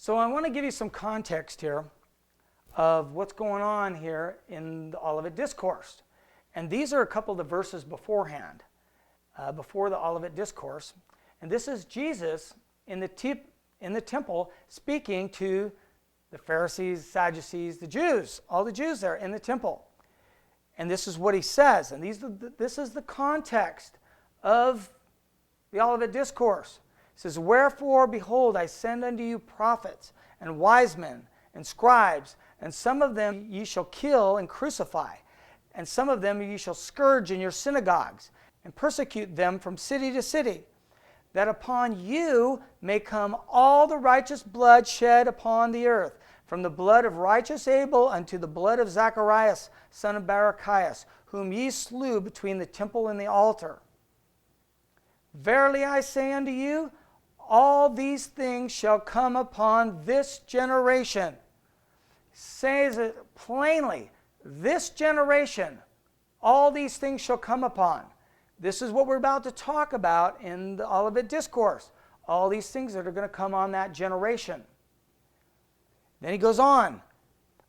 So I want to give you some context here of what's going on here in the Olivet Discourse. And these are a couple of the verses beforehand, before the Olivet Discourse. And this is Jesus in the temple speaking to the Pharisees, Sadducees, the Jews, all the Jews there in the temple. And this is what he says. And this is the context of the Olivet Discourse. He says, "Wherefore, behold, I send unto you prophets and wise men and scribes, and some of them ye shall kill and crucify, and some of them ye shall scourge in your synagogues, and persecute them from city to city, that upon you may come all the righteous blood shed upon the earth, from the blood of righteous Abel unto the blood of Zacharias, son of Barachias, whom ye slew between the temple and the altar. Verily I say unto you, all these things shall come upon this generation." Says it plainly, this generation, all these things shall come upon. This is what we're about to talk about in the Olivet Discourse. All these things that are going to come on that generation. Then he goes on,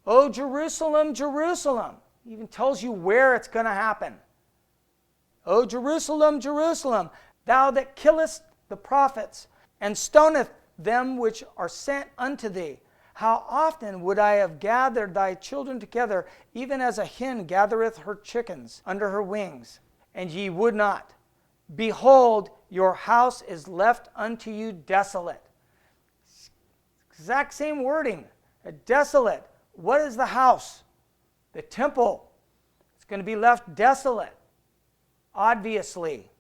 "O Jerusalem, Jerusalem." He even tells you where it's going to happen. "O Jerusalem, Jerusalem, thou that killest the prophets, and stoneth them which are sent unto thee. How often would I have gathered thy children together, even as a hen gathereth her chickens under her wings, and ye would not. Behold, your house is left unto you desolate." Exact same wording. Desolate. What is the house? The temple. It's going to be left desolate, obviously.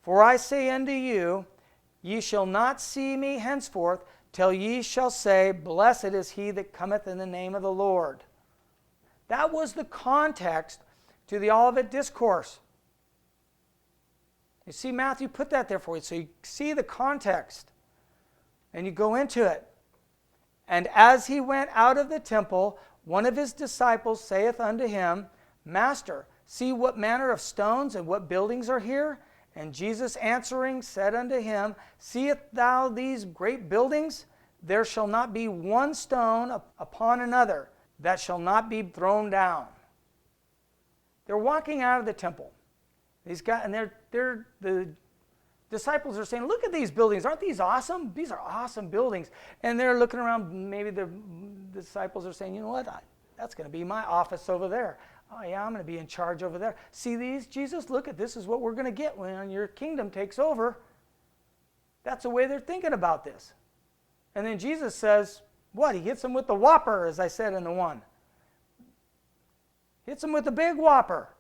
"For I say unto you, ye shall not see me henceforth, till ye shall say, Blessed is he that cometh in the name of the Lord." That was the context to the Olivet Discourse. You see, Matthew put that there for you, so you see the context, and you go into it. "And as he went out of the temple, one of his disciples saith unto him, Master, see what manner of stones and what buildings are here? And Jesus answering said unto him, Seest thou these great buildings? There shall not be one stone upon another that shall not be thrown down." They're walking out of the temple. These guys, and the disciples are saying, "Look at these buildings. Aren't these awesome? These are awesome buildings." And they're looking around. Maybe the disciples are saying, "You know what? That's going to be my office over there. Oh, yeah, I'm going to be in charge over there. See these, Jesus? Look at this is what we're going to get when your kingdom takes over." That's the way they're thinking about this. And then Jesus says, what? He hits them with the whopper, as I said in the one. Hits them with the big whopper.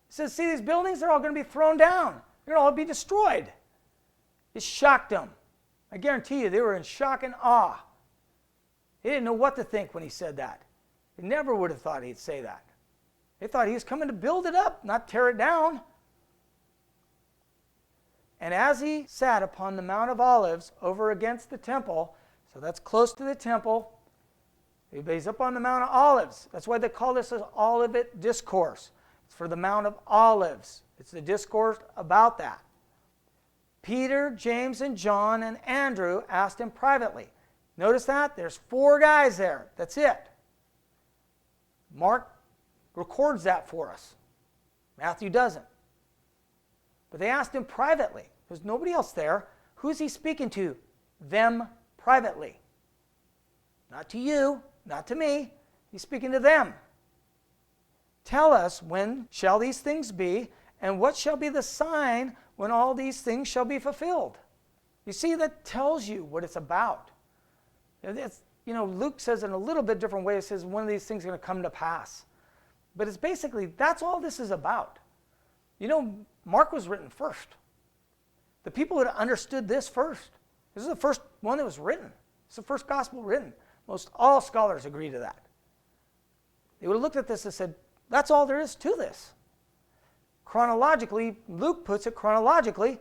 He says, "See these buildings? They're all going to be thrown down. They're going to all be destroyed." It shocked them. I guarantee you they were in shock and awe. They didn't know what to think when he said that. They never would have thought he'd say that. They thought he was coming to build it up, not tear it down. "And as he sat upon the Mount of Olives over against the temple," so that's close to the temple, he's up on the Mount of Olives. That's why they call this an Olivet Discourse. It's for the Mount of Olives. It's the discourse about that. "Peter, James, and John, and Andrew asked him privately." Notice that? There's 4 guys there. That's it. Mark records that for us. Matthew doesn't. But they asked him privately. There's nobody else there. Who's he speaking to? Them privately. Not to you, not to me. He's speaking to them. "Tell us, when shall these things be, and what shall be the sign when all these things shall be fulfilled?" You see, that tells you what it's about. Luke says it in a little bit different way. It says one of these things is going to come to pass. But it's basically, that's all this is about. Mark was written first. The people would have understood this first. This is the first one that was written. It's the first gospel written. Most all scholars agree to that. They would have looked at this and said, that's all there is to this. Chronologically, Luke puts it chronologically,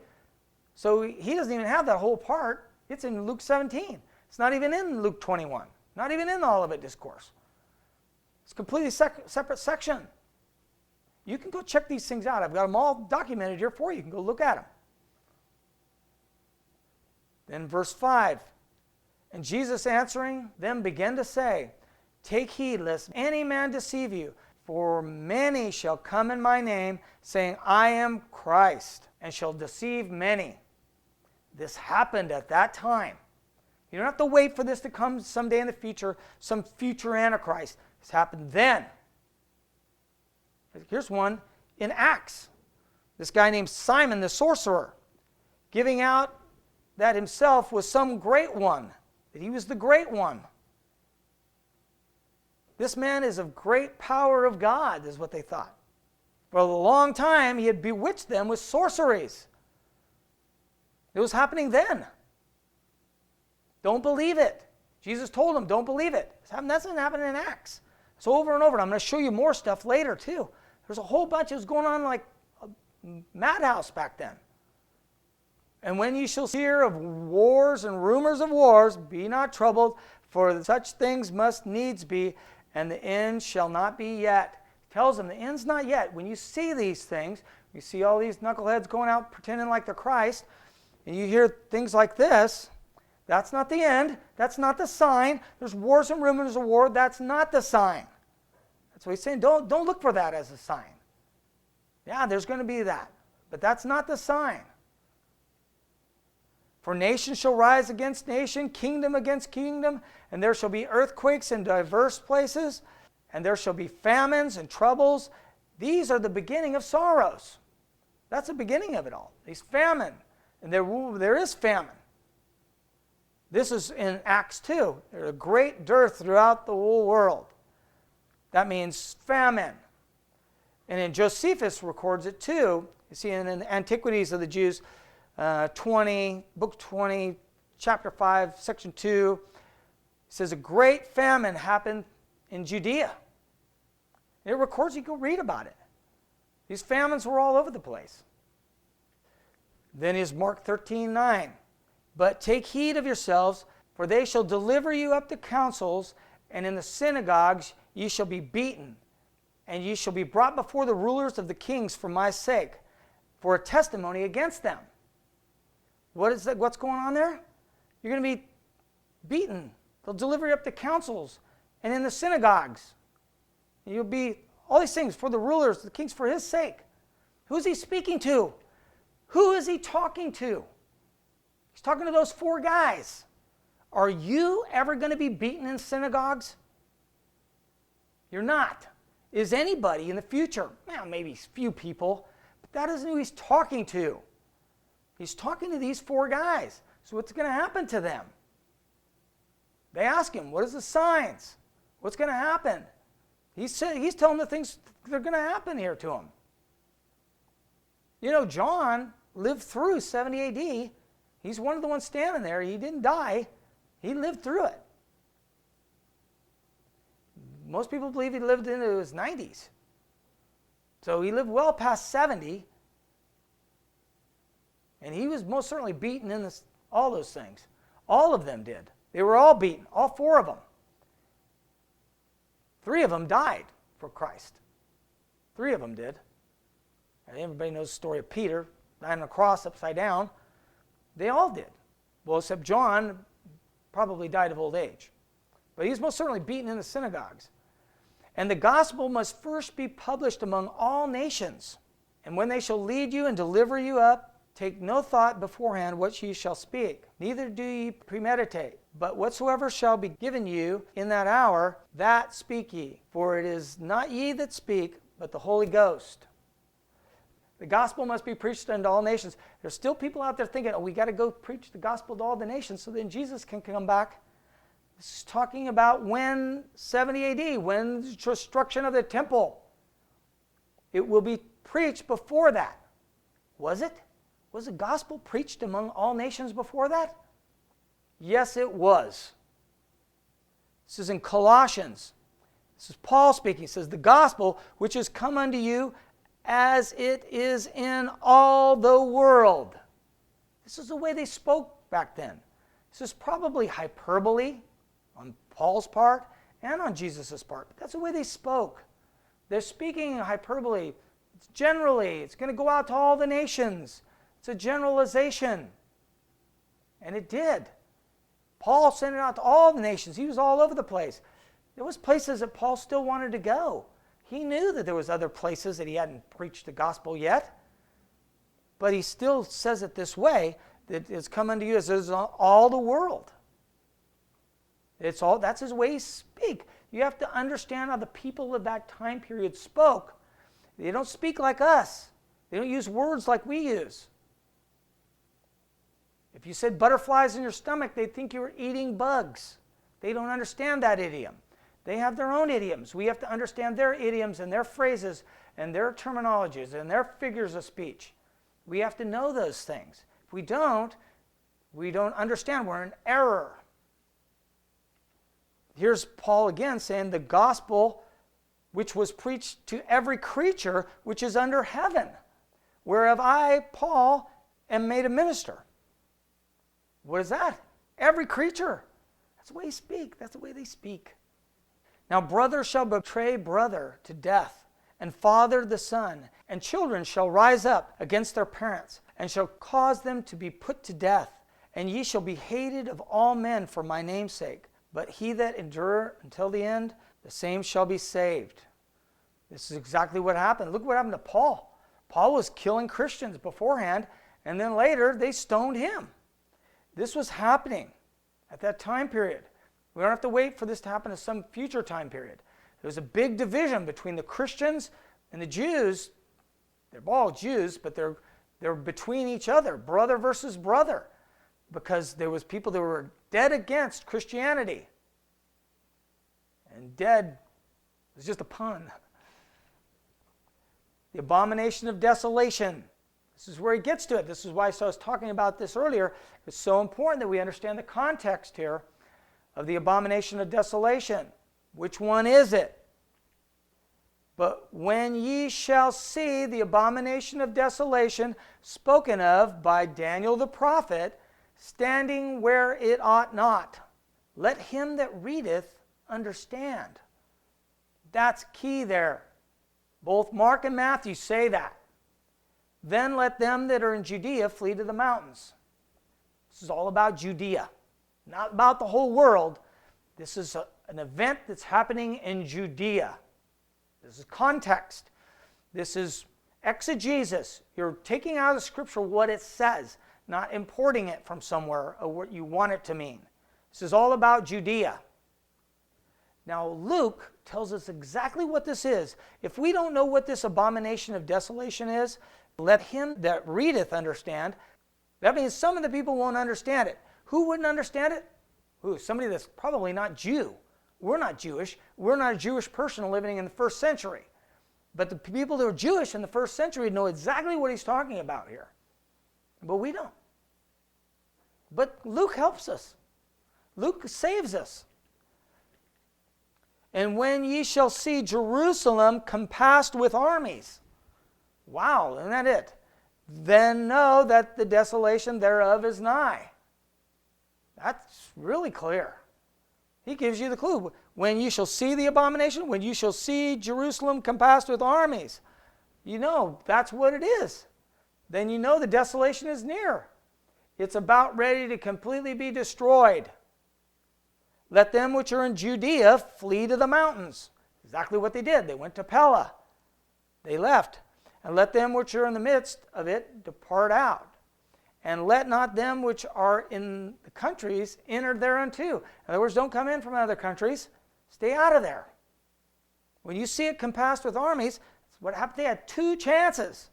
so he doesn't even have that whole part. It's in Luke 17. It's not even in Luke 21. Not even in the Olivet Discourse. It's a completely separate section. You can go check these things out. I've got them all documented here for you. You can go look at them. Then verse 5. And Jesus answering them began to say, take heed lest any man deceive you, for many shall come in my name, saying, I am Christ, and shall deceive many. This happened at that time. You don't have to wait for this to come someday in the future, some future Antichrist. This happened then. Here's one in Acts. This guy named Simon the sorcerer, giving out that himself was some great one, that he was the great one. This man is of great power of God, is what they thought. For a long time, he had bewitched them with sorceries. It was happening then. Don't believe it. Jesus told them, don't believe it. That doesn't happen in Acts. It's over and over. I'm going to show you more stuff later, too. There's a whole bunch that was going on like a madhouse back then. And when you shall hear of wars and rumors of wars, be not troubled, for such things must needs be, and the end shall not be yet. He tells them the end's not yet. When you see these things, you see all these knuckleheads going out pretending like they're Christ, and you hear things like this, that's not the end. That's not the sign. There's wars and rumors of war. That's not the sign. That's what he's saying. Don't look for that as a sign. Yeah, there's going to be that. But that's not the sign. For nation shall rise against nation, kingdom against kingdom, and there shall be earthquakes in diverse places, and there shall be famines and troubles. These are the beginning of sorrows. That's the beginning of it all. These famine. And there is famine. This is in Acts 2. There's a great dearth throughout the whole world. That means famine. And then Josephus records it too. You see in the Antiquities of the Jews, book 20, chapter 5, section 2, it says a great famine happened in Judea. It records, you go read about it. These famines were all over the place. Then is Mark 13:9. But take heed of yourselves, for they shall deliver you up to councils, and in the synagogues ye shall be beaten, and ye shall be brought before the rulers of the kings for my sake, for a testimony against them. What's going on there? You're going to be beaten. They'll deliver you up to councils and in the synagogues. You'll be all these things for the rulers, the kings, for his sake. Who's he speaking to? Who is he talking to? He's talking to those four guys. Are you ever going to be beaten in synagogues? You're not. Is anybody in the future? Well, maybe few people, but that isn't who he's talking to. He's talking to these four guys. So what's going to happen to them? They ask him, what is the signs? What's going to happen? He's telling the things that are going to happen here to him. You know, John lived through 70 AD. He's one of the ones standing there. He didn't die. He lived through it. Most people believe he lived into his 90s. So he lived well past 70. And he was most certainly beaten in all those things. All of them did. They were all beaten, all four of them. 3 of them died for Christ. 3 of them did. And everybody knows the story of Peter dying on the cross upside down. They all did. Well, except John probably died of old age. But he was most certainly beaten in the synagogues. And the gospel must first be published among all nations. And when they shall lead you and deliver you up, take no thought beforehand what ye shall speak, neither do ye premeditate. But whatsoever shall be given you in that hour, that speak ye. For it is not ye that speak, but the Holy Ghost. The gospel must be preached unto all nations. There's still people out there thinking, oh, we got to go preach the gospel to all the nations so then Jesus can come back. This is talking about when 70 AD, when the destruction of the temple. It will be preached before that. Was it? Was the gospel preached among all nations before that? Yes, it was. This is in Colossians. This is Paul speaking. He says, the gospel which is come unto you as it is in all the world. This is the way they spoke back then. This is probably hyperbole on Paul's part and on Jesus' part. But that's the way they spoke. They're speaking in hyperbole. It's generally, it's going to go out to all the nations. It's a generalization. And it did. Paul sent it out to all the nations. He was all over the place. There was places that Paul still wanted to go. He knew that there was other places that he hadn't preached the gospel yet. But he still says it this way, that it's come unto you as all the world. That's his way he speak. You have to understand how the people of that time period spoke. They don't speak like us. They don't use words like we use. If you said butterflies in your stomach, they'd think you were eating bugs. They don't understand that idiom. They have their own idioms. We have to understand their idioms and their phrases and their terminologies and their figures of speech. We have to know those things. If we don't understand. We're in error. Here's Paul again saying the gospel which was preached to every creature which is under heaven, whereof I, Paul, am made a minister. What is that? Every creature. That's the way he speak. That's the way they speak. Now brother shall betray brother to death, and father the son, and children shall rise up against their parents, and shall cause them to be put to death. And ye shall be hated of all men for my name's sake. But he that endure until the end, the same shall be saved. This is exactly what happened. Look what happened to Paul. Paul was killing Christians beforehand, and then later they stoned him. This was happening at that time period. We don't have to wait for this to happen at some future time period. There was a big division between the Christians and the Jews. They're all Jews, but they're between each other, brother versus brother, because there was people that were dead against Christianity. And dead is just a pun. The abomination of desolation. This is where he gets to it. This is why I was talking about this earlier. It's so important that we understand the context here of the abomination of desolation. Which one is it? But when ye shall see the abomination of desolation spoken of by Daniel the prophet, standing where it ought not, let him that readeth understand. That's key there. Both Mark and Matthew say that. Then let them that are in Judea flee to the mountains. This is all about Judea, not about the whole world. This is an event that's happening in Judea. This is context. This is exegesis. You're taking out of the scripture what it says, not importing it from somewhere or what you want it to mean. This is all about Judea. Now Luke tells us exactly what this is. If we don't know what this abomination of desolation is, let him that readeth understand. That means some of the people won't understand it. Who wouldn't understand it? Who? Somebody that's probably not Jew. We're not Jewish. We're not a Jewish person living in the first century. But the people that were Jewish in the first century know exactly what he's talking about here. But we don't. But Luke helps us. Luke saves us. And when ye shall see Jerusalem compassed with armies. Wow, isn't that it? Then know that the desolation thereof is nigh. That's really clear. He gives you the clue. When you shall see the abomination, when you shall see Jerusalem compassed with armies, you know that's what it is. Then you know the desolation is near. It's about ready to completely be destroyed. Let them which are in Judea flee to the mountains. Exactly what they did. They went to Pella. They left. And let them which are in the midst of it depart out. And let not them which are in the countries enter thereunto. In other words, don't come in from other countries. Stay out of there. When you see it compassed with armies, that's what happened. They had two chances.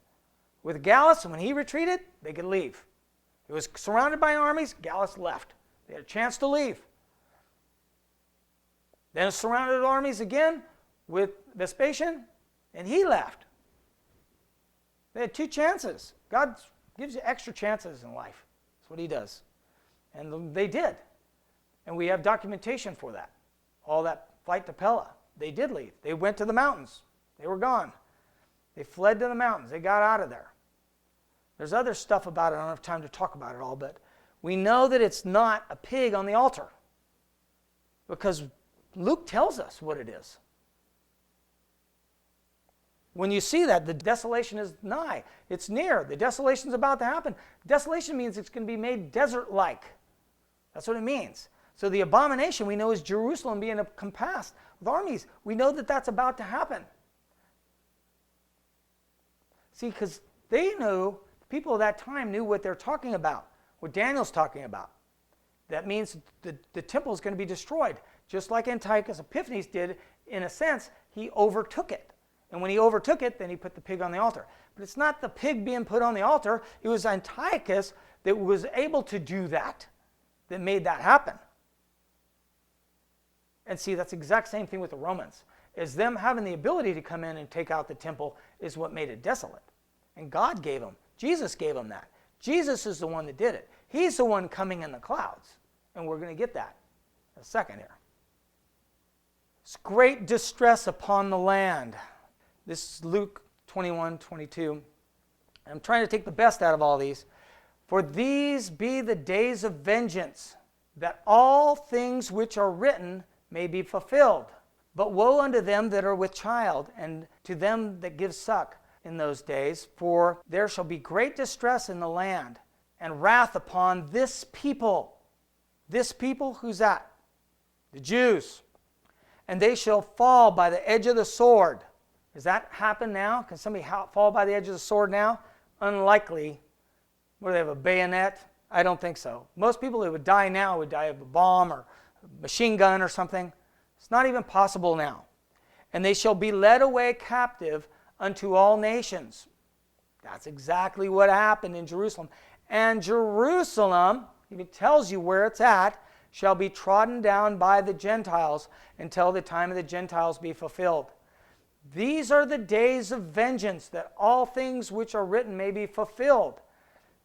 With Gallus, when he retreated, they could leave. It was surrounded by armies. Gallus left. They had a chance to leave. Then surrounded armies again with Vespasian, and he left. They had two chances. God gives you extra chances in life. That's what he does. And they did. And we have documentation for that. All that flight to Pella. They did leave. They went to the mountains. They were gone. They fled to the mountains. They got out of there. There's other stuff about it. I don't have time to talk about it all, but we know that it's not a pig on the altar. Because Luke tells us what it is. When you see that, the desolation is nigh. It's near. The desolation is about to happen. Desolation means it's going to be made desert-like. That's what it means. So the abomination we know is Jerusalem being compassed with armies. We know that that's about to happen. See, because they knew, people of that time knew what they're talking about, what Daniel's talking about. That means the temple is going to be destroyed. Just like Antiochus Epiphanes did, in a sense, he overtook it. And when he overtook it, then he put the pig on the altar. But it's not the pig being put on the altar. It was Antiochus that was able to do that made that happen. And see, that's the exact same thing with the Romans. Is them having the ability to come in and take out the temple is what made it desolate. And God gave them. Jesus gave them that. Jesus is the one that did it. He's the one coming in the clouds. And we're going to get that in a second here. It's great distress upon the land. This is Luke 21:22. I'm trying to take the best out of all these. For these be the days of vengeance, that all things which are written may be fulfilled. But woe unto them that are with child, and to them that give suck in those days, for there shall be great distress in the land, and wrath upon this people. This people, who's that? The Jews. And they shall fall by the edge of the sword. Does that happen now? Can somebody fall by the edge of the sword now? Unlikely. Where they have a bayonet? I don't think so. Most people that would die now would die of a bomb or a machine gun or something. It's not even possible now. And they shall be led away captive unto all nations. That's exactly what happened in Jerusalem. And Jerusalem, even tells you where it's at, shall be trodden down by the Gentiles until the time of the Gentiles be fulfilled. These are the days of vengeance, that all things which are written may be fulfilled.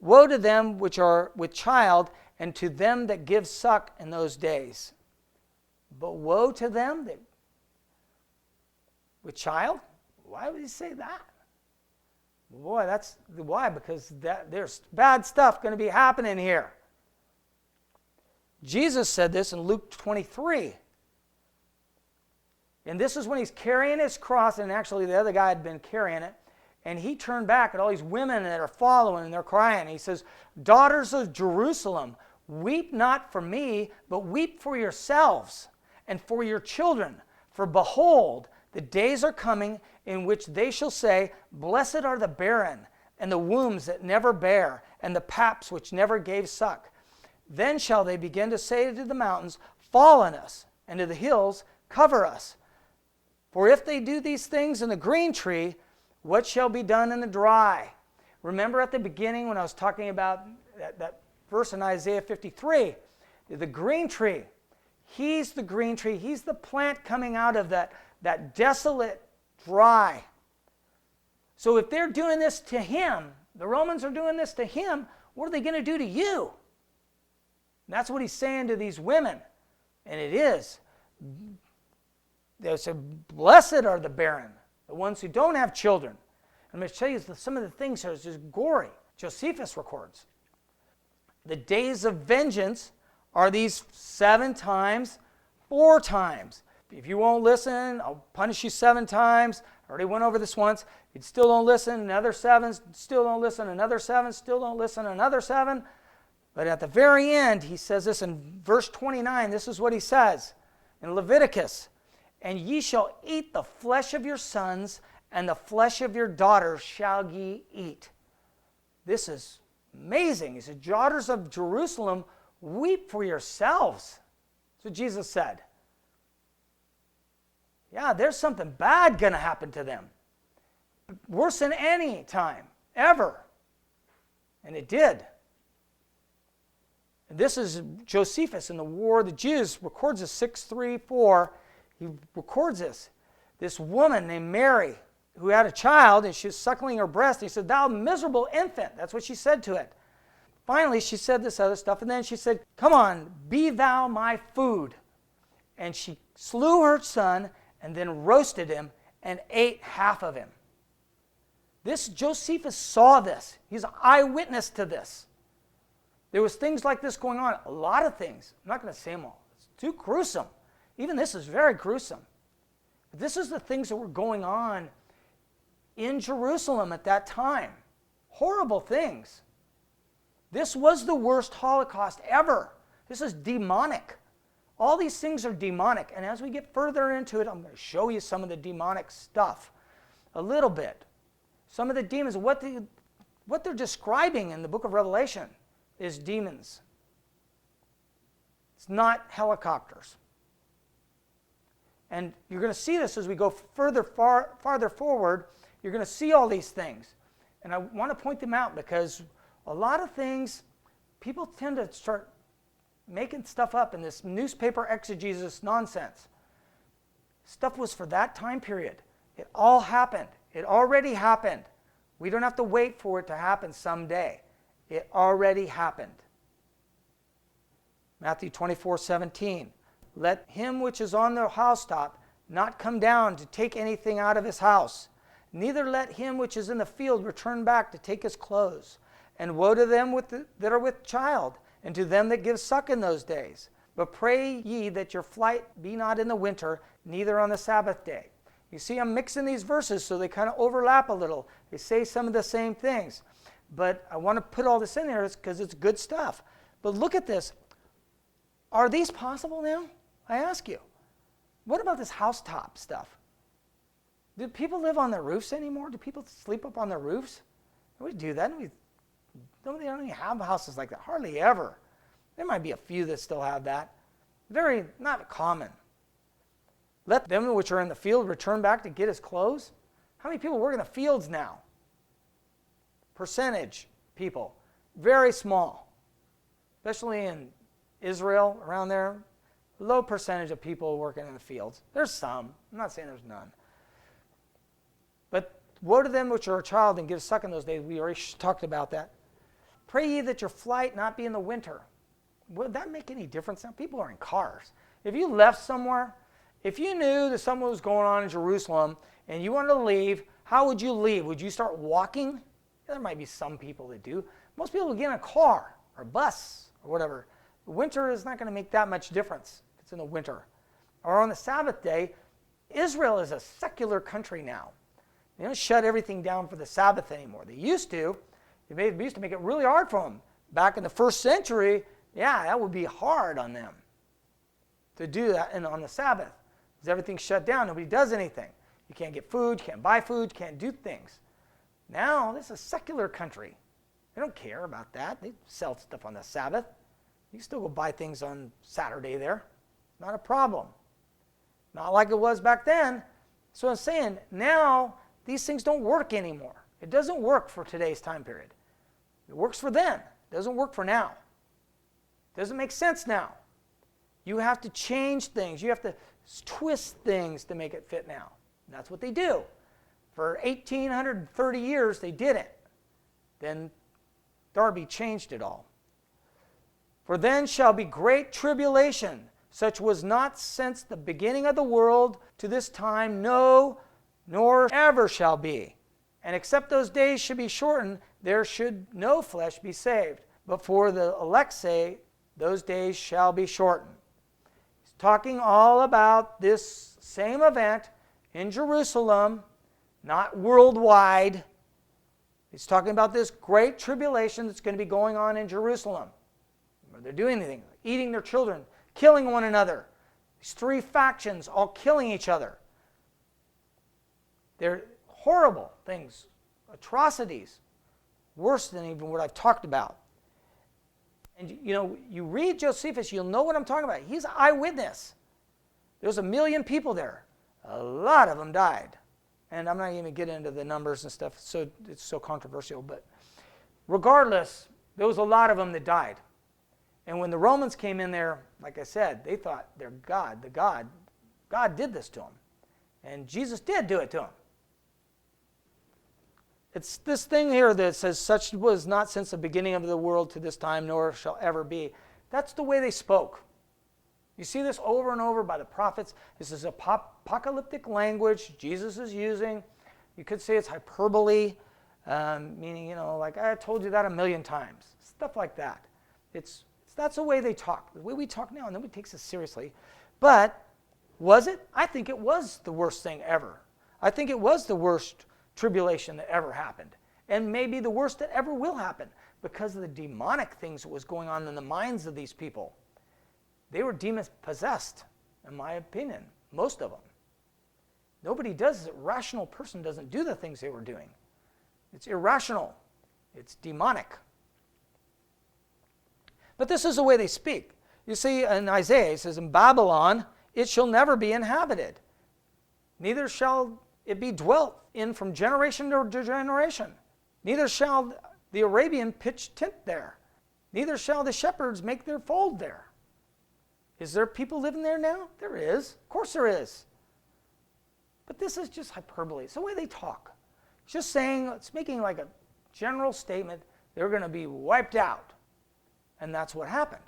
Woe to them which are with child, and to them that give suck in those days. But woe to them that with child? Why would he say that? Boy, that's why, because there's bad stuff going to be happening here. Jesus said this in Luke 23. And this is when he's carrying his cross, and actually the other guy had been carrying it. And he turned back at all these women that are following, and they're crying. He says, daughters of Jerusalem, weep not for me, but weep for yourselves and for your children. For behold, the days are coming in which they shall say, blessed are the barren, and the wombs that never bare, and the paps which never gave suck. Then shall they begin to say to the mountains, fall on us, and to the hills, cover us. For if they do these things in the green tree, what shall be done in the dry? Remember at the beginning when I was talking about that verse in Isaiah 53, the green tree. He's the green tree. He's the plant coming out of that desolate, dry. So if they're doing this to him, the Romans are doing this to him, what are they going to do to you? And that's what he's saying to these women. And it is. They said, blessed are the barren, the ones who don't have children. I'm going to tell you some of the things that are just gory. Josephus records. The days of vengeance are these 7 times, 4 times. If you won't listen, I'll punish you 7 times. I already went over this once. If you still don't listen, another 7, still don't listen, another 7, still don't listen, another 7. But at the very end, he says this in verse 29. This is what he says in Leviticus. And ye shall eat the flesh of your sons, and the flesh of your daughters shall ye eat. This is amazing. He said, daughters of Jerusalem, weep for yourselves. That's what Jesus said. Yeah, there's something bad going to happen to them. Worse than any time, ever. And it did. And this is Josephus in the War of the Jews, records this 634. He records this. This woman named Mary, who had a child, and she was suckling her breast. He said, thou miserable infant. That's what she said to it. Finally, she said this other stuff, and then she said, come on, be thou my food. And she slew her son, and then roasted him, and ate half of him. This Josephus saw this. He's an eyewitness to this. There was things like this going on, a lot of things. I'm not going to say them all. It's too gruesome. Even this is very gruesome. But this is the things that were going on in Jerusalem at that time. Horrible things. This was the worst Holocaust ever. This is demonic. All these things are demonic. And as we get further into it, I'm going to show you some of the demonic stuff a little bit. Some of the demons, what they're describing in the book of Revelation is demons. It's not helicopters. And you're going to see this as we go farther forward. You're going to see all these things. And I want to point them out because a lot of things, people tend to start making stuff up in this newspaper exegesis nonsense. Stuff was for that time period. It all happened. It already happened. We don't have to wait for it to happen someday. It already happened. Matthew 24:17. Let him which is on the housetop not come down to take anything out of his house. Neither let him which is in the field return back to take his clothes. And woe to them that are with child, and to them that give suck in those days. But pray ye that your flight be not in the winter, neither on the Sabbath day. You see, I'm mixing these verses so they kind of overlap a little. They say some of the same things. But I want to put all this in there because it's good stuff. But look at this. Are these possible now? I ask you. What about this housetop stuff? Do people live on their roofs anymore? Do people sleep up on their roofs? We do that. They don't even have houses like that. Hardly ever. There might be a few that still have that. Very not common. Let them which are in the field return back to get his clothes. How many people work in the fields now? Percentage people. Very small. Especially in Israel, around there. Low percentage of people working in the fields. There's some. I'm not saying there's none. But woe to them which are a child and give suck in those days. We already talked about that. Pray ye that your flight not be in the winter. Would that make any difference now? People are in cars. If you left somewhere, if you knew that something was going on in Jerusalem and you wanted to leave, how would you leave? Would you start walking? There might be some people that do. Most people would get in a car or a bus or whatever. The winter is not going to make that much difference if it's in the winter. Or on the Sabbath day, Israel is a secular country now. They don't shut everything down for the Sabbath anymore. They used to. They used to make it really hard for them. Back in the first century, yeah, that would be hard on them to do that and on the Sabbath. Because everything's shut down. Nobody does anything. You can't get food, you can't buy food, you can't do things. Now, this is a secular country. They don't care about that. They sell stuff on the Sabbath. You can still go buy things on Saturday there. Not a problem. Not like it was back then. So I'm saying, now, these things don't work anymore. It doesn't work for today's time period. It works for then. It doesn't work for now. It doesn't make sense now. You have to change things. You have to twist things to make it fit now. And that's what they do. For 1,830 years, they did it. Then Darby changed it all. For then shall be great tribulation, such was not since the beginning of the world to this time, no, nor ever shall be. And except those days should be shortened, there should no flesh be saved. But for the elect's sake, those days shall be shortened. He's talking all about this same event in Jerusalem, not worldwide. He's talking about this great tribulation that's going to be going on in Jerusalem. Where they're doing anything, eating their children, killing one another. These three factions all killing each other. They're horrible things, atrocities, worse than even what I've talked about. And you read Josephus, you'll know what I'm talking about. He's an eyewitness. There's 1 million people there. A lot of them died. And I'm not even getting into the numbers and stuff, so it's so controversial. But regardless, there was a lot of them that died. And when the Romans came in there, like I said, they thought their God, God did this to them. And Jesus did do it to them. It's this thing here that says, such was not since the beginning of the world to this time, nor shall ever be. That's the way they spoke. You see this over and over by the prophets. This is apocalyptic language Jesus is using. You could say it's hyperbole, meaning, like I told you that 1 million times. Stuff like that. That's the way they talk. The way we talk now, nobody takes us seriously. But was it? I think it was the worst thing ever. I think it was the worst tribulation that ever happened. And maybe the worst that ever will happen because of the demonic things that was going on in the minds of these people. They were demon-possessed, in my opinion, most of them. Nobody does, a rational person doesn't do the things they were doing. It's irrational. It's demonic. But this is the way they speak. You see, in Isaiah, it says, in Babylon, it shall never be inhabited. Neither shall it be dwelt in from generation to generation. Neither shall the Arabian pitch tent there. Neither shall the shepherds make their fold there. Is there people living there now? There is. Of course there is. But this is just hyperbole. It's the way they talk. It's just saying, it's making like a general statement, they're going to be wiped out. And that's what happened.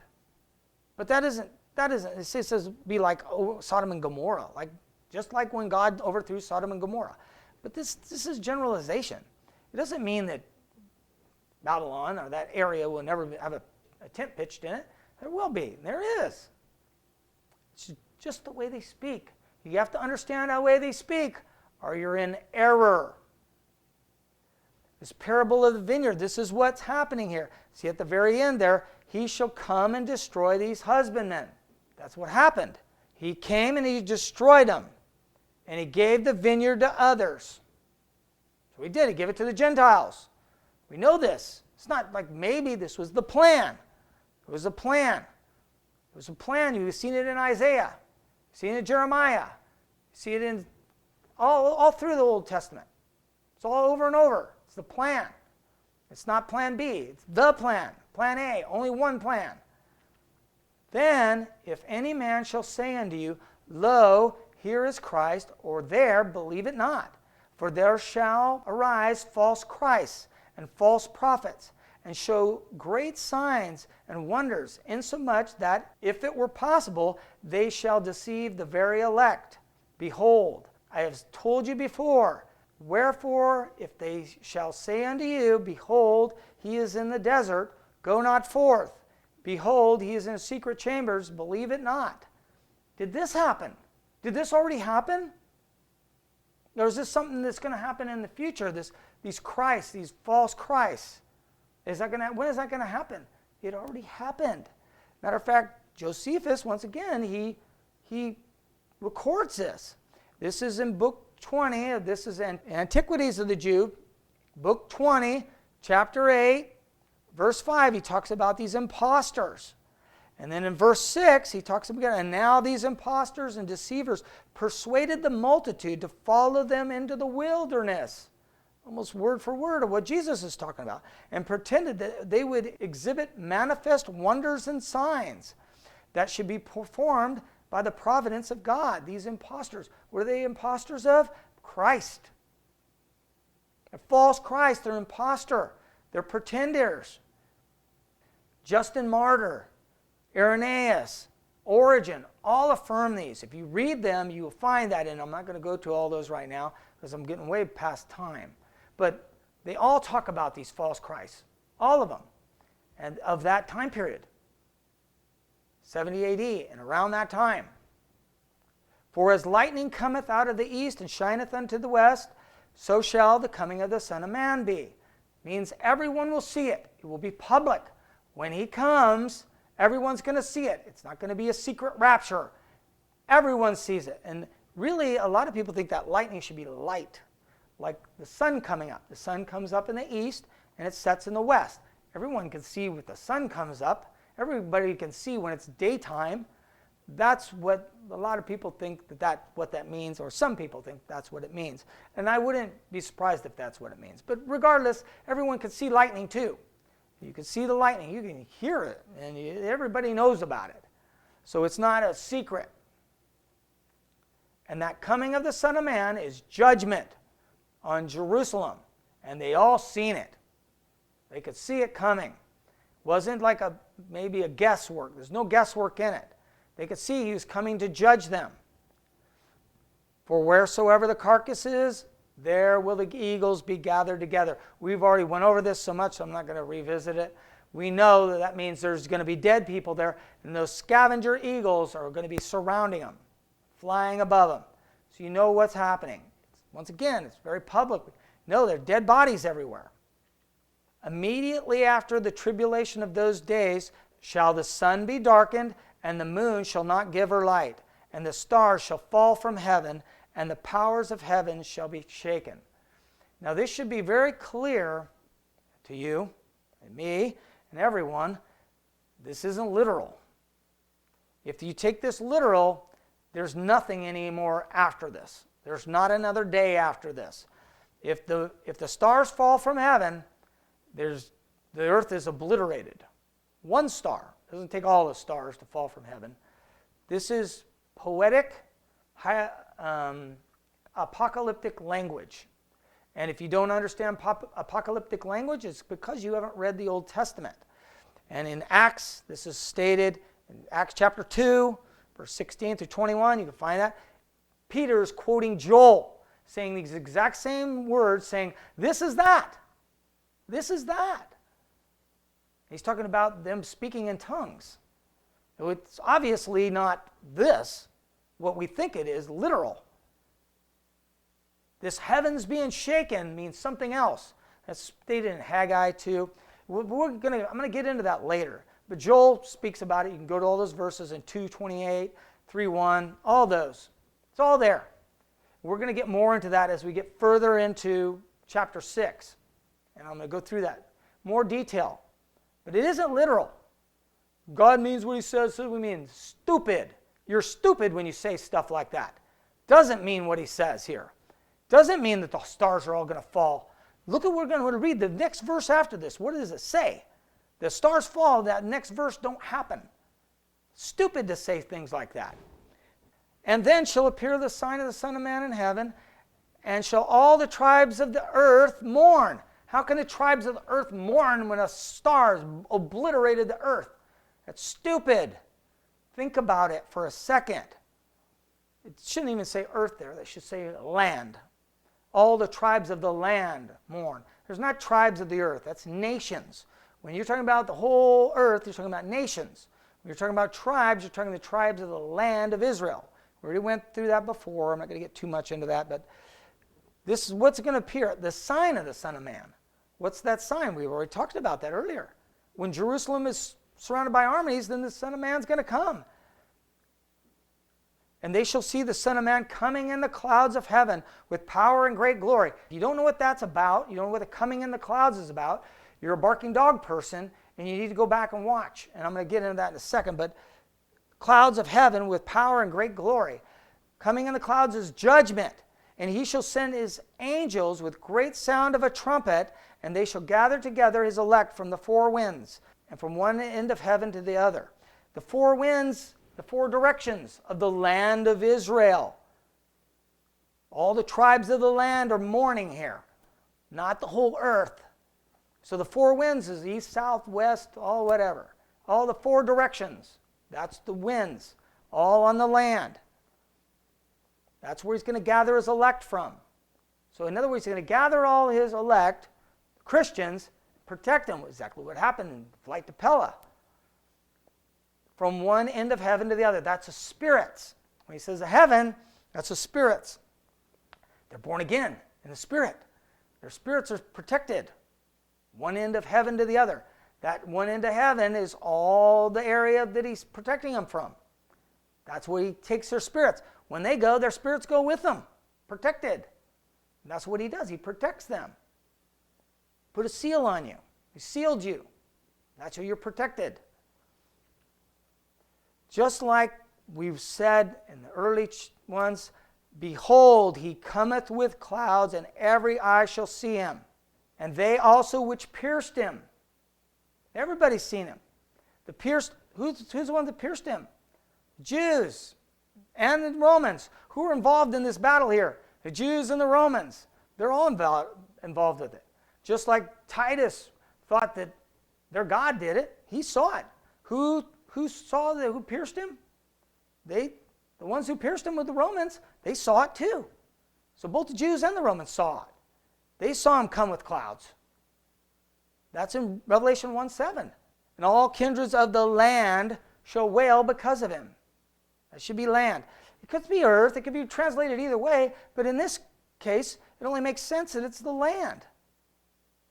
But that isn't, it says be like Sodom and Gomorrah, just like when God overthrew Sodom and Gomorrah. But this is generalization. It doesn't mean that Babylon or that area will never have a tent pitched in it. There will be. There is. It's just the way they speak. You have to understand the way they speak, or you're in error. This parable of the vineyard, this is what's happening here. See at the very end there, he shall come and destroy these husbandmen. That's what happened. He came and he destroyed them. And he gave the vineyard to others. So he did. He gave it to the Gentiles. We know this. It's not like maybe this was the plan. It was a plan. It was a plan. You've seen it in Isaiah. You've seen it in Jeremiah. You see it in all through the Old Testament. It's all over and over. It's the plan. It's not plan B. It's the plan. Plan A. Only one plan. Then, if any man shall say unto you, Lo, here is Christ, or there, believe it not. For there shall arise false Christs and false prophets, and show great signs and wonders, insomuch that, if it were possible, they shall deceive the very elect. Behold, I have told you before. Wherefore, if they shall say unto you, Behold, he is in the desert, go not forth. Behold, he is in secret chambers, believe it not. Did this happen? Did this already happen? Or is this something that's going to happen in the future? These Christs, these false Christs. When is that going to happen? It already happened. Matter of fact, Josephus, once again, he records this. This is in book 20. This is in Antiquities of the Jew, book 20, chapter 8, verse 5. He talks about these impostors. And then in verse 6, he talks about, and now these impostors and deceivers persuaded the multitude to follow them into the wilderness. Almost word for word of what Jesus is talking about. And pretended that they would exhibit manifest wonders and signs that should be performed by the providence of God. These impostors. What are they impostors of? Christ. A false Christ. They're impostor. They're pretenders. Justin Martyr, Irenaeus, Origen, all affirm these. If you read them, you will find that, and I'm not going to go to all those right now because I'm getting way past time. But they all talk about these false Christs, all of them, and of that time period, 70 AD, and around that time. For as lightning cometh out of the east and shineth unto the west, so shall the coming of the Son of Man be. Means everyone will see it. It will be public. When he comes, everyone's going to see it. It's not going to be a secret rapture. Everyone sees it. And really, a lot of people think that lightning should be light, like the sun coming up. The sun comes up in the east, and it sets in the west. Everyone can see when the sun comes up. Everybody can see when it's daytime. That's what a lot of people think what that means, or some people think that's what it means. And I wouldn't be surprised if that's what it means. But regardless, everyone can see lightning too. You can see the lightning, you can hear it, and everybody knows about it. So it's not a secret. And that coming of the Son of Man is judgment on Jerusalem. And they all seen it. They could see it coming. Wasn't like maybe a guesswork. There's no guesswork in it. They could see he was coming to judge them. For wheresoever the carcass is, there will the eagles be gathered together. We've already went over this so much, so I'm not going to revisit it. We know that means there's going to be dead people there, and those scavenger eagles are going to be surrounding them, flying above them. So you know what's happening. Once again, it's very public. No, there are dead bodies everywhere. Immediately after the tribulation of those days shall the sun be darkened, and the moon shall not give her light, and the stars shall fall from heaven, and the powers of heaven shall be shaken. Now this should be very clear to you, and me, and everyone. This isn't literal. If you take this literal, there's nothing anymore after this. There's not another day after this. If the stars fall from heaven, the earth is obliterated. One star. It doesn't take all the stars to fall from heaven. This is poetic, apocalyptic language. And if you don't understand apocalyptic language, it's because you haven't read the Old Testament. And in Acts, this is stated in Acts chapter 2, verse 16 through 21, you can find that. Peter is quoting Joel, saying these exact same words, saying, this is that. This is that. He's talking about them speaking in tongues. It's obviously not this, what we think it is, literal. This heavens being shaken means something else. That's stated in Haggai 2. I'm going to get into that later. But Joel speaks about it. You can go to all those verses in 2:28, 3:1, all those. It's all there. We're going to get more into that as we get further into chapter 6. And I'm going to go through that. More detail. But it isn't literal. God means what he says, so we mean stupid. You're stupid when you say stuff like that. Doesn't mean what he says here. Doesn't mean that the stars are all going to fall. Look at what we're going to read the next verse after this. What does it say? The stars fall, that next verse don't happen. Stupid to say things like that. And then shall appear the sign of the Son of Man in heaven, and shall all the tribes of the earth mourn. How can the tribes of the earth mourn when a star has obliterated the earth? That's stupid. Think about it for a second. It shouldn't even say earth there. They should say land. All the tribes of the land mourn. There's not tribes of the earth. That's nations. When you're talking about the whole earth, you're talking about nations. When you're talking about tribes, you're talking the tribes of the land of Israel. We already went through that before. I'm not going to get too much into that, but this is what's going to appear. The sign of the Son of Man. What's that sign? We've already talked about that earlier. When Jerusalem is surrounded by armies, then the Son of Man's going to come. And they shall see the Son of Man coming in the clouds of heaven with power and great glory. If you don't know what that's about, you don't know what the coming in the clouds is about, you're a barking dog person, and you need to go back and watch. And I'm going to get into that in a second. But clouds of heaven with power and great glory. Coming in the clouds is judgment. And he shall send his angels with great sound of a trumpet, and they shall gather together his elect from the four winds, and from one end of heaven to the other. The four winds, the four directions of the land of Israel. All the tribes of the land are mourning here, not the whole earth. So the four winds is east, south, west, all whatever. All the four directions. That's the winds, all on the land. That's where he's going to gather his elect from. So in other words, he's going to gather all his elect, Christians, protect them. Exactly what happened in Flight to Pella. From one end of heaven to the other. That's the spirits. When he says the heaven, that's the spirits. They're born again in the spirit. Their spirits are protected. One end of heaven to the other. That one end of heaven is all the area that he's protecting them from. That's where he takes their spirits. When they go, their spirits go with them, protected. And that's what he does. He protects them. Put a seal on you. He sealed you. That's how you're protected. Just like we've said in the early ones, behold, he cometh with clouds, and every eye shall see him. And they also which pierced him. Everybody's seen him. Who's the one that pierced him? Jews and the Romans. Who are involved in this battle here? The Jews and the Romans. They're all involved with it. Just like Titus thought that their God did it. He saw it. Who pierced him? The ones who pierced him were the Romans. They saw it too. So both the Jews and the Romans saw it. They saw him come with clouds. That's in Revelation 1:7. And all kindreds of the land shall wail because of him. That should be land. It could be earth. It could be translated either way. But in this case, it only makes sense that it's the land.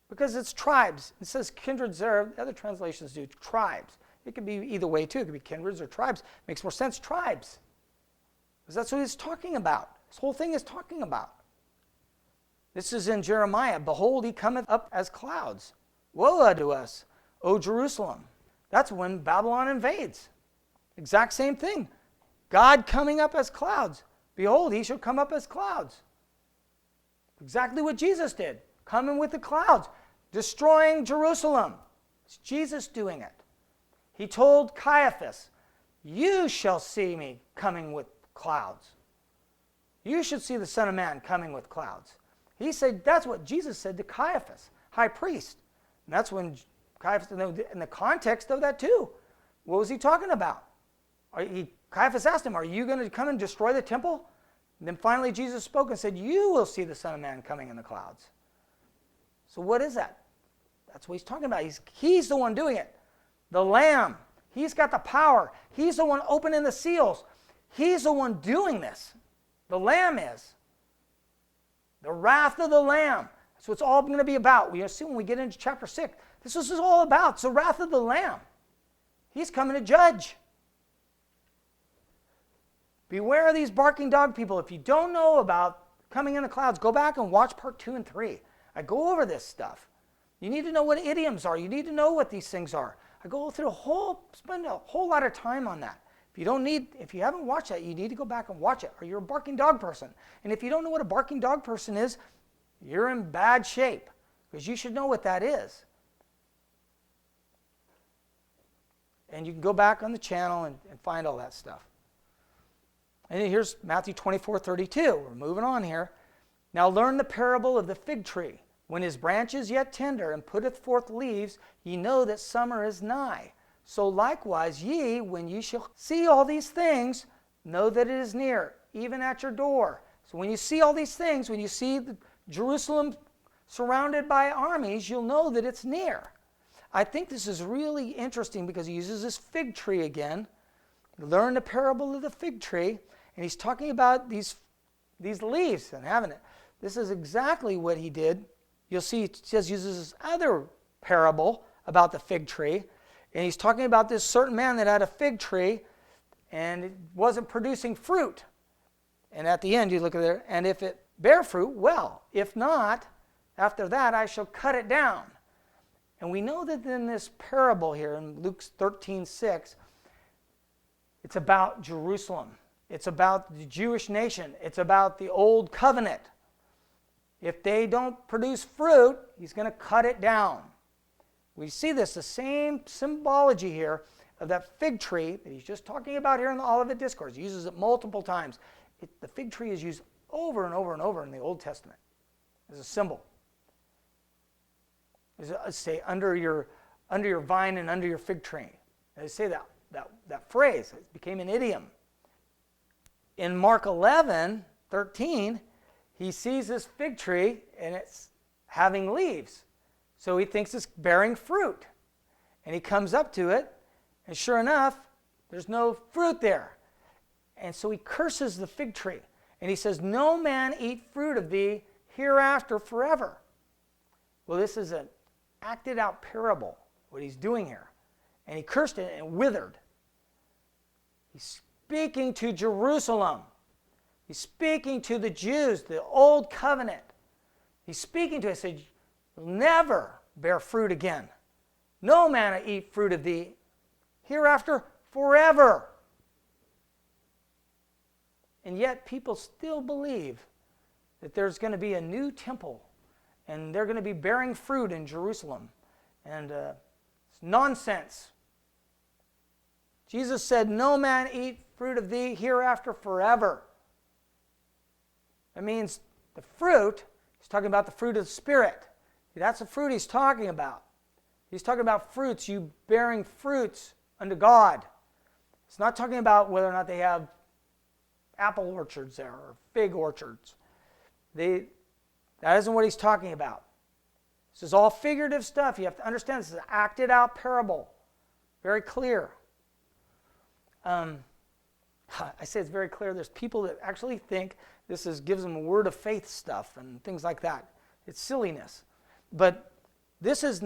Because it's tribes. It says kindreds there. The other translations do tribes. It could be either way too. It could be kindreds or tribes. Makes more sense, tribes. Because that's what he's talking about. This whole thing is talking about. This is in Jeremiah. Behold, he cometh up as clouds. Woe unto us, O Jerusalem. That's when Babylon invades. Exact same thing. God coming up as clouds. Behold, he shall come up as clouds. Exactly what Jesus did. Coming with the clouds. Destroying Jerusalem. It's Jesus doing it. He told Caiaphas, you shall see me coming with clouds. You should see the Son of Man coming with clouds. He said, that's what Jesus said to Caiaphas, high priest. And that's when Caiaphas, in the context of that too, what was he talking about? Caiaphas asked him, are you going to come and destroy the temple? And then finally Jesus spoke and said, you will see the Son of Man coming in the clouds. So what is that? That's what he's talking about. He's the one doing it. The Lamb. He's got the power. He's the one opening the seals. He's the one doing this. The Lamb is. The wrath of the Lamb. That's what it's all going to be about. We see when we get into chapter 6. This is all about. It's the wrath of the Lamb. He's coming to judge. Beware of these barking dog people. If you don't know about coming in the clouds, go back and watch part 2 and 3. I go over this stuff. You need to know what idioms are. You need to know what these things are. I go through spend a whole lot of time on that. If you haven't watched that, you need to go back and watch it, or you're a barking dog person. And if you don't know what a barking dog person is, you're in bad shape, because you should know what that is. And you can go back on the channel and find all that stuff. And here's Matthew 24:32. We're moving on here. Now learn the parable of the fig tree. When his branch is yet tender and putteth forth leaves, ye know that summer is nigh. So likewise ye, when ye shall see all these things, know that it is near, even at your door. So when you see all these things, when you see Jerusalem surrounded by armies, you'll know that it's near. I think this is really interesting because he uses this fig tree again. Learn the parable of the fig tree, and he's talking about these leaves and having it. This is exactly what he did. You'll see it uses this other parable about the fig tree, and he's talking about this certain man that had a fig tree, and it wasn't producing fruit. And at the end, you look at there, and if it bear fruit, well. If not, after that I shall cut it down. And we know that in this parable here, in Luke 13:6, it's about Jerusalem. It's about the Jewish nation. It's about the old covenant. If they don't produce fruit, he's going to cut it down. We see this, the same symbology here of that fig tree that he's just talking about here in the Olivet Discourse. He uses it multiple times. The fig tree is used over and over and over in the Old Testament as a symbol. Say, under your vine and under your fig tree. They say that phrase. It became an idiom. In Mark 11:13, he sees this fig tree and it's having leaves. So he thinks it's bearing fruit. And he comes up to it, and sure enough, there's no fruit there. And so he curses the fig tree. And he says, no man eat fruit of thee hereafter forever. Well, this is an acted out parable, what he's doing here. And he cursed it and withered. He's speaking to Jerusalem. He's speaking to the Jews, the old covenant. He's speaking to us, said, you'll never bear fruit again. No man eat fruit of thee hereafter forever. And yet people still believe that there's going to be a new temple and they're going to be bearing fruit in Jerusalem. And it's nonsense. Jesus said, no man eat fruit of thee hereafter forever. That means the fruit, he's talking about the fruit of the Spirit. That's the fruit he's talking about. He's talking about fruits, you bearing fruits unto God. It's not talking about whether or not they have apple orchards there or fig orchards. That isn't what he's talking about. This is all figurative stuff. You have to understand this is an acted out parable. Very clear. I say it's very clear. There's people that actually think this gives them a word of faith stuff and things like that. It's silliness. But this has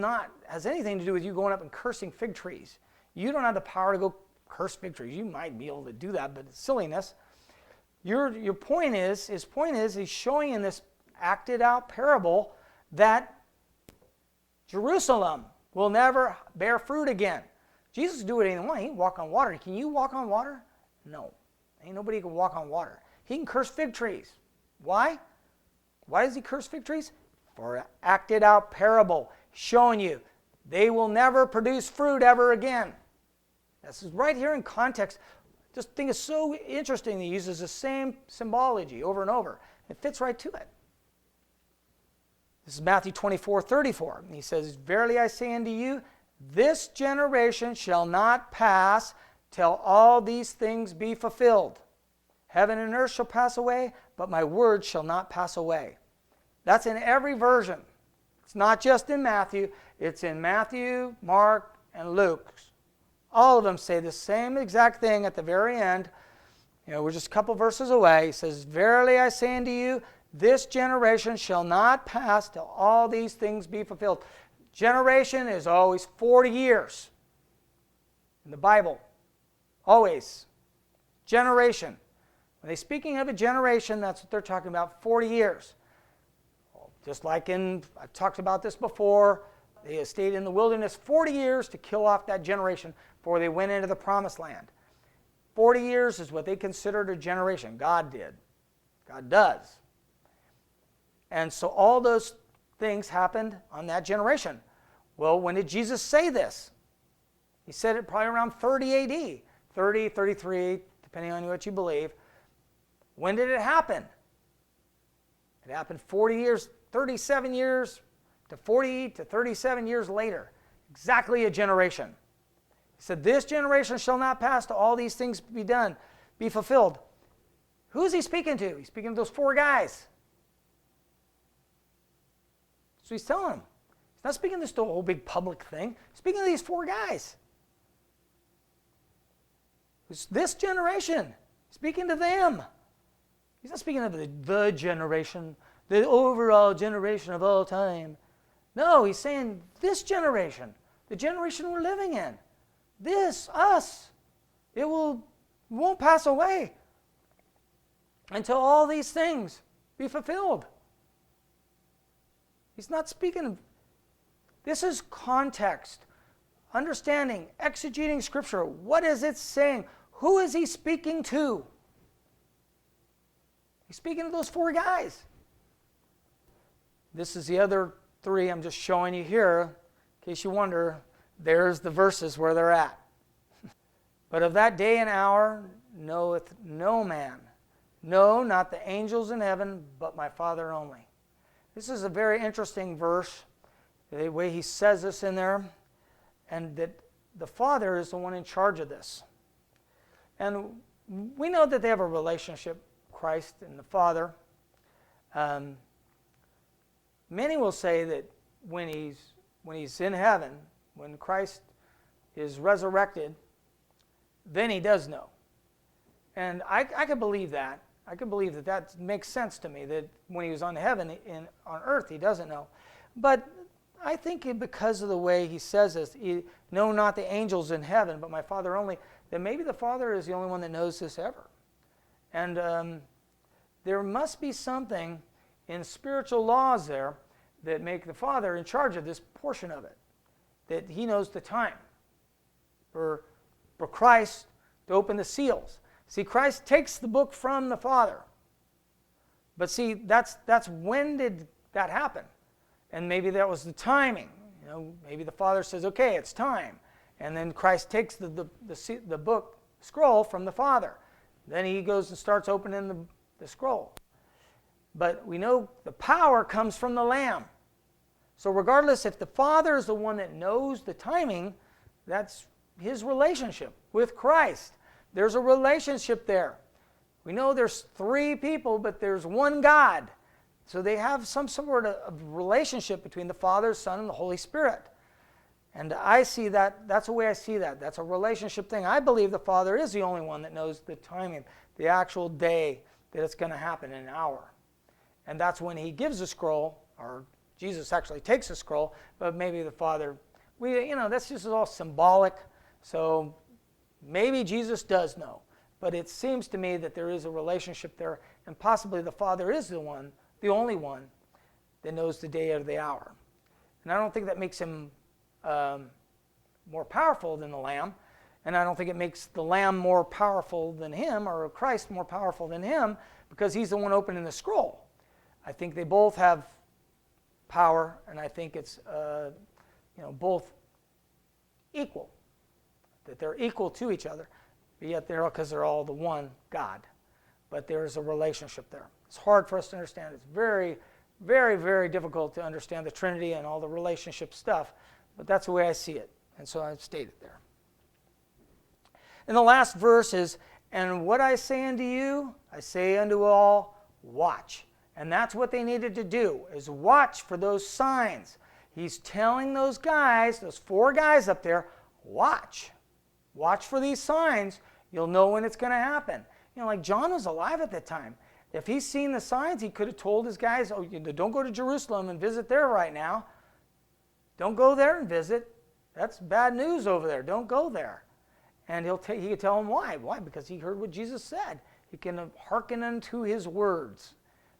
anything to do with you going up and cursing fig trees. You don't have the power to go curse fig trees. You might be able to do that, but it's silliness. Your point is, his point is, he's showing in this acted out parable that Jerusalem will never bear fruit again. Jesus would do what he wanted. He can walk on water. Can you walk on water? No. Ain't nobody can walk on water. He can curse fig trees. Why? Why does he curse fig trees? For an acted out parable, showing you they will never produce fruit ever again. This is right here in context. Just think it's so interesting that he uses the same symbology over and over. It fits right to it. This is Matthew 24:34. He says, "Verily I say unto you, this generation shall not pass till all these things be fulfilled. Heaven and earth shall pass away, but my word shall not pass away." That's in every version. It's not just in Matthew. It's in Matthew, Mark, and Luke. All of them say the same exact thing at the very end. We're just a couple verses away. He says, "Verily I say unto you, this generation shall not pass till all these things be fulfilled." Generation is always 40 years in the Bible. Always. Generation. When they're speaking of a generation, that's what they're talking about, 40 years. Just like I've talked about this before, they stayed in the wilderness 40 years to kill off that generation before they went into the promised land. 40 years is what they considered a generation. God did. God does. And so all those things happened on that generation. Well, when did Jesus say this? He said it probably around 30 AD, 30, 33, depending on what you believe. When did it happen? It happened 40 years, 37 years to 40 to 37 years later. Exactly a generation. He said, "This generation shall not pass till all these things be done, be fulfilled." Who is he speaking to? He's speaking to those four guys. So he's telling them. He's not speaking to this whole big public thing. He's speaking to these four guys. It's this generation. Speaking to them. He's not speaking of the generation, the overall generation of all time. No, he's saying this generation, the generation we're living in. This, us. It won't pass away until all these things be fulfilled. He's not speaking of, this is context, understanding, exegeting Scripture. What is it saying? Who is he speaking to? He's speaking to those four guys. This is the other three I'm just showing you here. In case you wonder, there's the verses where they're at. "But of that day and hour knoweth no man, no, not the angels in heaven, but my Father only." This is a very interesting verse, the way he says this in there, and that the Father is the one in charge of this. And we know that they have a relationship, Christ and the Father. Many will say that when he's in heaven, when Christ is resurrected, then he does know. And I can believe that. I can believe that makes sense to me, that when he was on heaven, on earth, he doesn't know. But I think because of the way he says this, "No, not the angels in heaven, but my Father only," that maybe the Father is the only one that knows this ever. And there must be something in spiritual laws there that make the Father in charge of this portion of it, that he knows the time for Christ to open the seals. See, Christ takes the book from the Father. But see, that's when did that happen? And maybe that was the timing. Maybe the Father says, "Okay, it's time." And then Christ takes the book scroll from the Father. Then he goes and starts opening the scroll. But we know the power comes from the Lamb. So regardless if the Father is the one that knows the timing, that's his relationship with Christ. There's a relationship there. We know there's three people, but there's one God. So they have some sort of relationship between the Father, Son, and the Holy Spirit. And I see that, that's the way I see that. That's a relationship thing. I believe the Father is the only one that knows the timing, the actual day that it's going to happen in an hour. And that's when he gives the scroll, or Jesus actually takes the scroll, but maybe the Father, that's just all symbolic. So maybe Jesus does know, but it seems to me that there is a relationship there, and possibly the Father is the only one that knows the day or the hour. And I don't think that makes him more powerful than the Lamb, and I don't think it makes the Lamb more powerful than him, or Christ more powerful than him, because he's the one opening the scroll. I think they both have power, and I think it's both equal, that they're equal to each other, but yet because they're all the one God. But there's a relationship there. It's hard for us to understand. It's very, very, very difficult to understand the Trinity and all the relationship stuff, but that's the way I see it, and so I've stated there. And the last verse is, "And what I say unto you, I say unto all, watch." And that's what they needed to do, is watch for those signs. He's telling those guys, those 4 guys up there, watch. Watch for these signs. You'll know when it's going to happen. Like John was alive at that time. If he's seen the signs, he could have told his guys, "Oh, don't go to Jerusalem and visit there right now. Don't go there and visit. That's bad news over there. Don't go there." And he could tell them why. Why? Because he heard what Jesus said. He can hearken unto his words.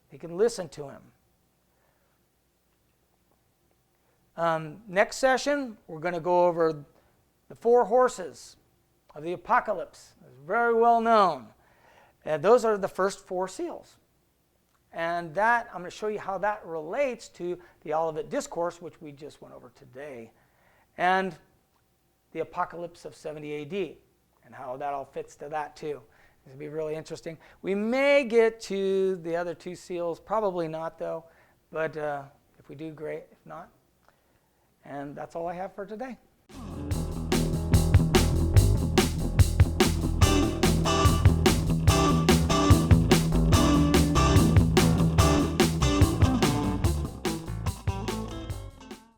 He can listen to him. Next session, we're going to go over the 4 horses of the apocalypse. It's very well known. And those are the first 4 seals. And that, I'm going to show you how that relates to the Olivet Discourse, which we just went over today, and the apocalypse of 70 AD, and how that all fits to that too. It's going to be really interesting. We may get to the other 2 seals, probably not though, but if we do, great. If not, and that's all I have for today.